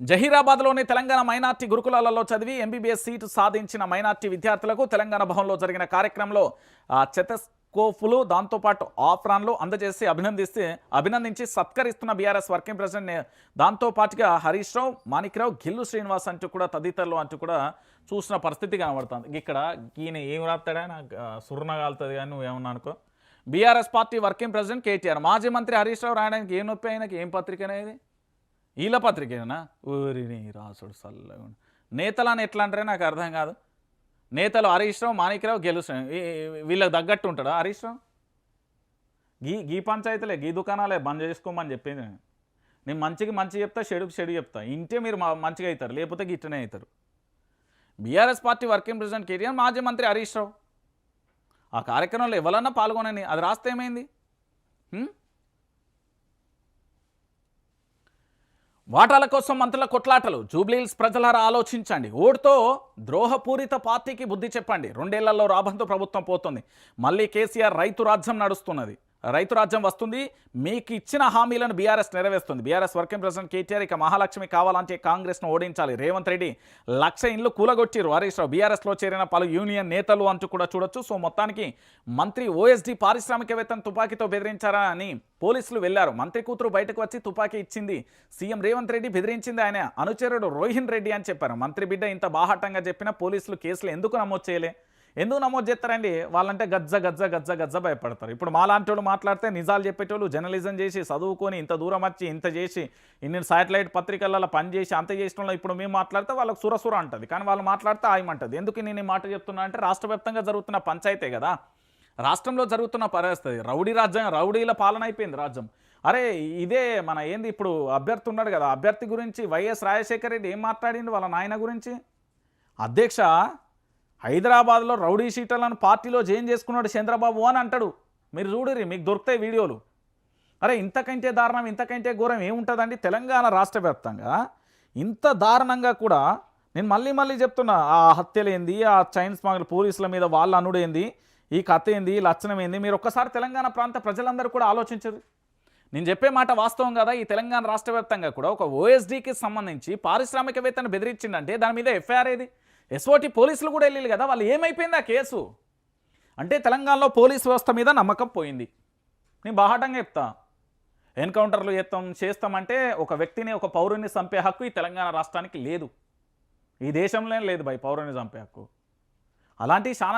జహీరాబాద్లోని Telangana minority గురుకులాలలో చదివి MBBS seat సాధించిన minority విద్యార్థులకు తెలంగాణ భవన్లో జరిగిన కార్యక్రమంలో చెతస్కోఫ్లు దాంతోపాటు ఆఫ్రాన్లు అందజేసి అభినందించి సత్కరిస్తున్న బీఆర్ఎస్ వర్కింగ్ ప్రెసిడెంట్ దాంతోపాటుగా హరీష్ రావు, మాణిక్రావు, గిల్లు శ్రీనివాస్ అంటూ కూడా తదితరులు అంటూ కూడా చూసిన పరిస్థితి కనబడుతుంది. ఇక్కడ ఈయన ఏం రాస్తాడా నాకు సుర్ణ కాలుతుంది కానీ నువ్వేమన్నా అనుకో. BRS party working president KTR, మాజీ మంత్రి హరీష్ రావు రాయడానికి ఏం నొప్పి ఆయనకి, ఏం పత్రిక అనేది, ఈల పత్రికేనా? ఊరిని రాసుడు సల్లగా నేతలని ఎట్లా అంటారే నాకు అర్థం కాదు. నేతలు హరీష్ రావు, మాణిక్రావు, గెలుస్తాం వీళ్ళకి తగ్గట్టు ఉంటాడా హరీష్ రావు? గీ పంచాయతీలే, గీ దుకాణాలే బంద్ చేసుకోమని చెప్పింది. నేను మంచికి మంచి చెప్తా, చెడుకు చెడు చెప్తా. ఇంటే మీరు మంచిగా అవుతారు, లేకపోతే గిట్టనే అవుతారు. BRS party working president KTR, మాజీ మంత్రి హరీష్ రావు ఆ కార్యక్రమంలో ఎవరన్నా పాల్గొనని అది రాస్తే ఏమైంది? వాటాల కోసం మంత్రుల కొట్లాటలు. జూబ్లీహిల్స్ ప్రజలారా ఆలోచించండి. ఓటుతో ద్రోహపూరిత పార్టీకి బుద్ధి చెప్పండి. 2 ఏళ్లలో రాబంతు ప్రభుత్వం పోతుంది. మళ్ళీ కేసీఆర్ రైతు రాజ్యం నడుస్తున్నది. రైతు రాజ్యం వస్తుంది. మీకు ఇచ్చిన హామీలను బీఆర్ఎస్ నెరవేరుస్తుంది. బీఆర్ఎస్ వర్కింగ్ ప్రెసిడెంట్ కేటీఆర్ ఇక మహాలక్ష్మి కావాలంటే కాంగ్రెస్ను ఓడించాలి. రేవంత్ రెడ్డి 1,00,000 ఇండ్లు కూలగొట్టిరు. హరీష్ రావు బీఆర్ఎస్లో చేరిన పలు యూనియన్ నేతలు అంటూ కూడా చూడొచ్చు. సో మొత్తానికి మంత్రి ఓఎస్డీ పారిశ్రామికవేత్తను తుపాకీతో బెదిరించారా అని పోలీసులు వెళ్లారు. మంత్రి కూతురు బయటకు వచ్చి తుపాకీ ఇచ్చింది. సీఎం రేవంత్ రెడ్డి బెదిరించింది ఆయన అనుచరుడు రోహిన్ రెడ్డి అని చెప్పారు. మంత్రి బిడ్డ ఇంత బాహాటంగా చెప్పినా పోలీసులు కేసులు ఎందుకు నమోదు చేయలే? ఎందుకు నమోదు చేస్తారండి? వాళ్ళంటే గజ్జ భయపడతారు. ఇప్పుడు మాలాంటి వాళ్ళు మాట్లాడితే నిజాలు చెప్పేటోళ్ళు జర్నలిజం చేసి చదువుకొని ఇంత దూరం వచ్చి ఇంత చేసి ఇన్ని శాటిలైట్ పత్రికలలో పనిచేసి అంత చేసిన వాళ్ళు ఇప్పుడు మేము మాట్లాడితే వాళ్ళకి సురసుర అంటుంది, కానీ వాళ్ళు మాట్లాడితే ఆయమంటుంది. ఎందుకు నేను ఈ మాట చెప్తున్నా అంటే రాష్ట్ర వ్యాప్తంగా జరుగుతున్న పంచాయతే కదా, రాష్ట్రంలో జరుగుతున్న పరిస్థితి. రౌడీల పాలన అయిపోయింది రాజ్యం. అరే ఇదే మన ఏంది ఇప్పుడు అభ్యర్థి ఉన్నాడు కదా, అభ్యర్థి గురించి వైఎస్ రాజశేఖర రెడ్డి ఏం మాట్లాడిండు వాళ్ళ నాయన గురించి? అధ్యక్ష, హైదరాబాద్లో రౌడీ షీటర్లను పార్టీలో జాయిన్ చేసుకున్నాడు చంద్రబాబు అని అంటాడు. మీరు చూడరి, మీకు దొరుకుతాయి వీడియోలు. అరే ఇంతకంటే దారుణం, ఇంతకంటే ఘోరం ఏముంటుందండి? తెలంగాణ రాష్ట్ర వ్యాప్తంగా ఇంత దారుణంగా కూడా నేను మళ్ళీ చెప్తున్నా. ఆ హత్యలేంది, ఆ చైన్ స్మాగ్లర్ పోలీసుల మీద వాళ్ళ అనుడేంది, ఈ కథ ఏంది, ఈ లక్షణం ఏంది? మీరు ఒక్కసారి తెలంగాణ ప్రాంత ప్రజలందరూ కూడా ఆలోచించరు. నేను చెప్పే మాట వాస్తవం కదా. ఈ తెలంగాణ రాష్ట్ర వ్యాప్తంగా కూడా ఒక ఓఎస్డీకి సంబంధించి పారిశ్రామికవేత్తను బెదిరించిందంటే దాని మీద ఎఫ్ఐఆర్ ఏది? ఎస్ఓటి పోలీసులు కూడా వెళ్ళారు కదా, వాళ్ళు ఏమైపోయింది ఆ కేసు? అంటే తెలంగాణలో పోలీసు వ్యవస్థ మీద నమ్మకం పోయింది. నేను బాహాటంగా చెప్తా, ఎన్కౌంటర్లు చేస్తామంటే ఒక వ్యక్తిని, ఒక పౌరుని చంపే హక్కు ఈ తెలంగాణ రాష్ట్రానికి లేదు. ఈ దేశంలోనే లేదు పౌరుని చంపే హక్కు. అలాంటి చాలా